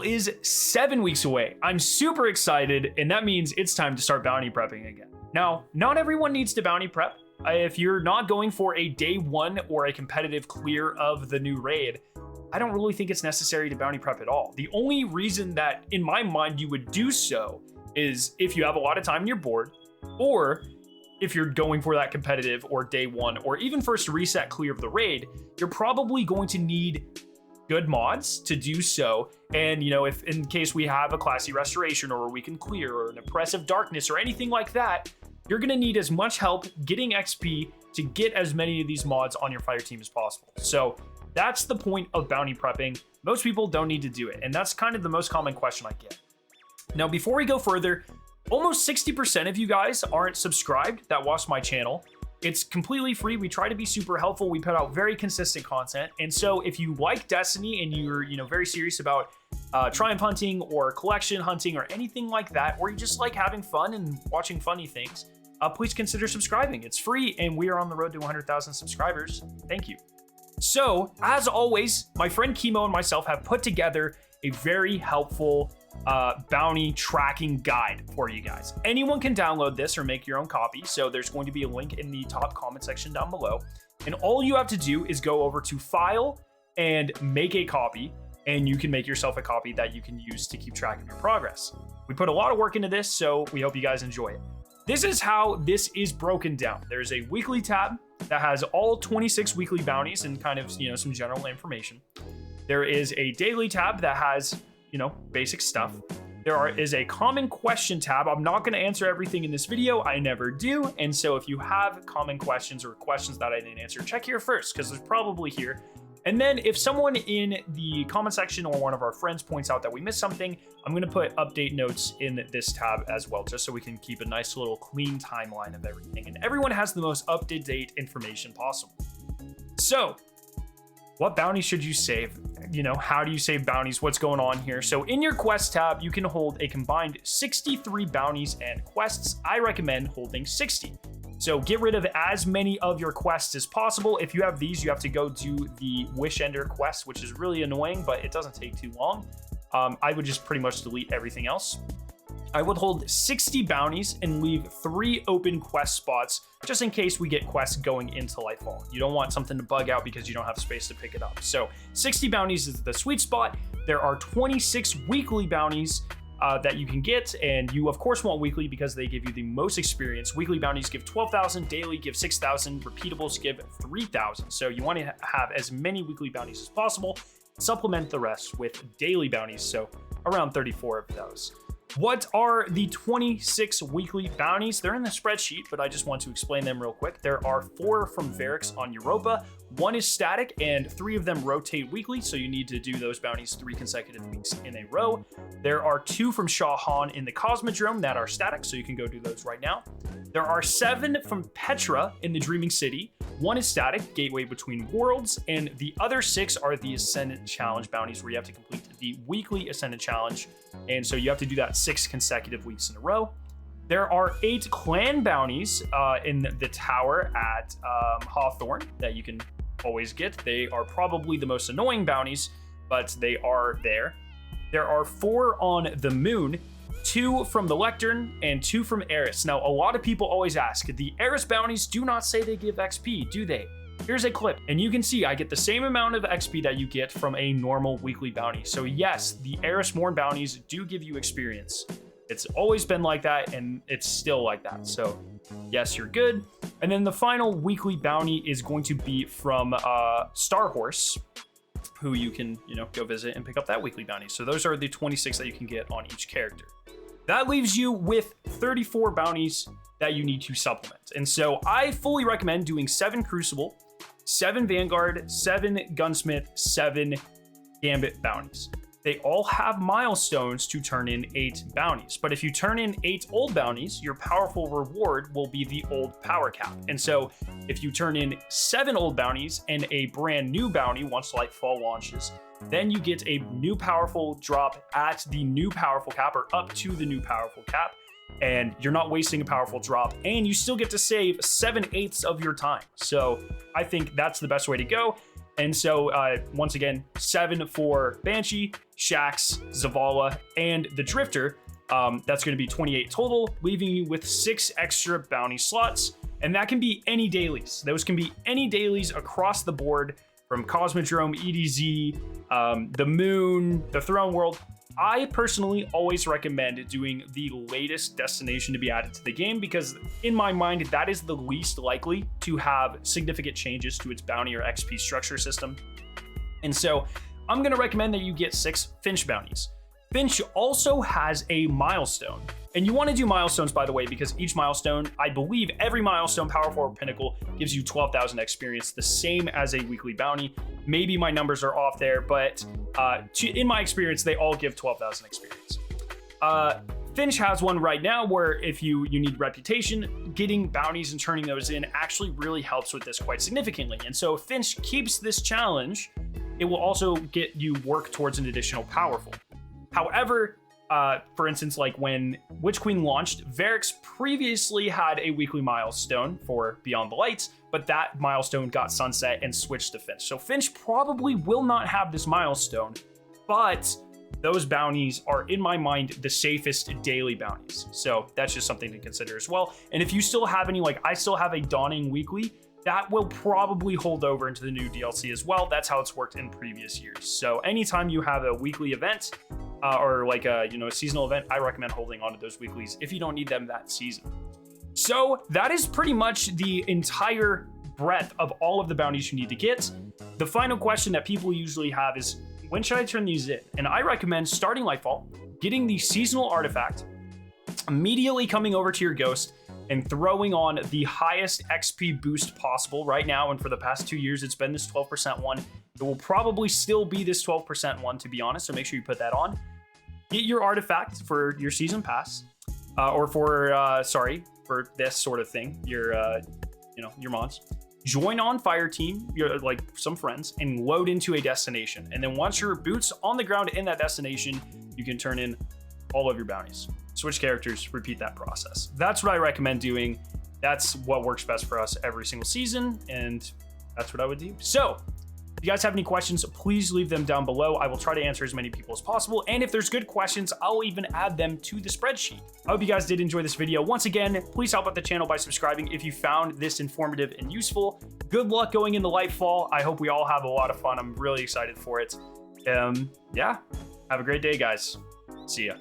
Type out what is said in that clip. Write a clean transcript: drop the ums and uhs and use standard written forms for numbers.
LIGHTFALL is 7 weeks away. I'm super excited, and that means it's time to start bounty prepping again. Now, not everyone needs to bounty prep. If you're not going for a day one or a competitive clear of the new raid, I don't really think it's necessary to bounty prep at all. The only reason that, in my mind, you would do so is if you have a lot of time on your board, or if you're going for that competitive or day one, or even first reset clear of the raid, you're probably going to need good mods to do so. And if in case we have a classy restoration or a weakened clear or an oppressive darkness or anything like that, you're going to need as much help getting XP to get as many of these mods on your fire team as possible. So that's the point of bounty prepping. Most people don't need to do it, and that's kind of the most common question I get. Now, before we go further, almost 60% of you guys aren't subscribed that watch my channel. It's completely free. We try to be super helpful. We put out very consistent content. And so if you like Destiny and you're very serious about triumph hunting or collection hunting or anything like that, or you just like having fun and watching funny things, please consider subscribing. It's free, and we are on the road to 100,000 subscribers. Thank you. So as always, my friend Chemo and myself have put together a very helpful bounty tracking guide for you guys. Anyone can download this or make your own copy. So there's going to be a link in the top comment section down below. And all you have to do is go over to File and make a copy, and you can make yourself a copy that you can use to keep track of your progress. We put a lot of work into this, so we hope you guys enjoy it. This is how this is broken down. There's a weekly tab that has all 26 weekly bounties and kind of, some general information. There is a daily tab that has, basic stuff. There is a common question tab. I'm not going to answer everything in this video. I never do. And so if you have common questions or questions that I didn't answer, check here first, because there's probably here. And then if someone in the comment section or one of our friends points out that we missed something, I'm going to put update notes in this tab as well, just so we can keep a nice little clean timeline of everything. And everyone has the most up-to-date information possible. So what bounties should you save? How do you save bounties? What's going on here? So in your quest tab, you can hold a combined 63 bounties and quests. I recommend holding 60. So get rid of as many of your quests as possible. If you have these, you have to go do the Wish Ender quest, which is really annoying, but it doesn't take too long. I would just pretty much delete everything else. I would hold 60 bounties and leave 3 open quest spots just in case we get quests going into LIGHTFALL. You don't want something to bug out because you don't have space to pick it up. So 60 bounties is the sweet spot. There are 26 weekly bounties that you can get, and you of course want weekly because they give you the most experience. Weekly bounties give 12,000, daily give 6,000, repeatables give 3,000. So you want to have as many weekly bounties as possible. Supplement the rest with daily bounties, so around 34 of those. What are the 26 weekly bounties? They're in the spreadsheet, but I just want to explain them real quick. There are 4 from Varix on Europa. 1 is static, and 3 of them rotate weekly, so you need to do those bounties 3 consecutive weeks in a row. There are 2 from Shah Han in the Cosmodrome that are static, so you can go do those right now. There are 7 from Petra in the Dreaming City. 1 is static, Gateway Between Worlds, and the other 6 are the Ascendant Challenge bounties, where you have to complete the weekly Ascendant Challenge, and so you have to do that 6 consecutive weeks in a row. There are 8 clan bounties in the tower at Hawthorne that you can always get. They are probably the most annoying bounties, but they are there. There are 4 on the moon, 2 from the Lectern, and 2 from Eris. Now, a lot of people always ask, the Eris bounties do not say they give XP, do they? Here's a clip, and you can see I get the same amount of XP that you get from a normal weekly bounty. So yes, the Eris Morn bounties do give you experience. It's always been like that, and it's still like that. So yes, you're good. And then the final weekly bounty is going to be from Star Horse, who you can, go visit and pick up that weekly bounty. So those are the 26 that you can get on each character. That leaves you with 34 bounties that you need to supplement. And so I fully recommend doing 7 Crucible, 7 Vanguard, 7 Gunsmith, 7 Gambit bounties. They all have milestones to turn in 8 bounties. But if you turn in 8 old bounties, your powerful reward will be the old power cap. And so if you turn in 7 old bounties and a brand new bounty once LIGHTFALL launches, then you get a new powerful drop at the new powerful cap, or up to the new powerful cap. And you're not wasting a powerful drop, and you still get to save 7/8 of your time. So I think that's the best way to go. And so once again, 7 for Banshee, Shax, Zavala, and the Drifter. That's going to be 28 total, leaving you with 6 extra bounty slots. And that can be any dailies. Those can be any dailies across the board, from Cosmodrome, EDZ, the Moon, the Throne World. I personally always recommend doing the latest destination to be added to the game, because in my mind, that is the least likely to have significant changes to its bounty or XP structure system. And so I'm going to recommend that you get 6 Finch bounties. Finch also has a milestone. And you want to do milestones, by the way, because each milestone, I believe every milestone, Power Forward Pinnacle, gives you 12,000 experience, the same as a weekly bounty. Maybe my numbers are off there, but in my experience, they all give 12,000 experience. Finch has one right now where if you need reputation, getting bounties and turning those in actually really helps with this quite significantly. And so if Finch keeps this challenge, it will also get you work towards an additional powerful. However, for instance, like when Witch Queen launched, Varix previously had a weekly milestone for Beyond the Lights, but that milestone got sunset and switched to Finch. So Finch probably will not have this milestone, but those bounties are, in my mind, the safest daily bounties. So that's just something to consider as well. And if you still have any, like I still have a Dawning Weekly, that will probably hold over into the new DLC as well. That's how it's worked in previous years. So anytime you have a weekly event, or like a seasonal event, I recommend holding on to those weeklies if you don't need them that season. So that is pretty much the entire breadth of all of the bounties you need to get. The final question that people usually have is, when should I turn these in? And I recommend starting Lightfall, getting the seasonal artifact, immediately coming over to your ghost and throwing on the highest XP boost possible right now. And for the past 2 years, it's been this 12% one. It will probably still be this 12% one, to be honest. So make sure you put that on. Get your artifact for your season pass, or for this sort of thing, your mods. Join on fire team, like some friends, and load into a destination. And then once your boots on the ground in that destination, you can turn in all of your bounties. Switch characters, repeat that process. That's what I recommend doing. That's what works best for us every single season, and that's what I would do. So if you guys have any questions, please leave them down below. I will try to answer as many people as possible. And if there's good questions, I'll even add them to the spreadsheet. I hope you guys did enjoy this video. Once again, please help out the channel by subscribing if you found this informative and useful. Good luck going into Lightfall. I hope we all have a lot of fun. I'm really excited for it. Yeah, have a great day, guys. See ya.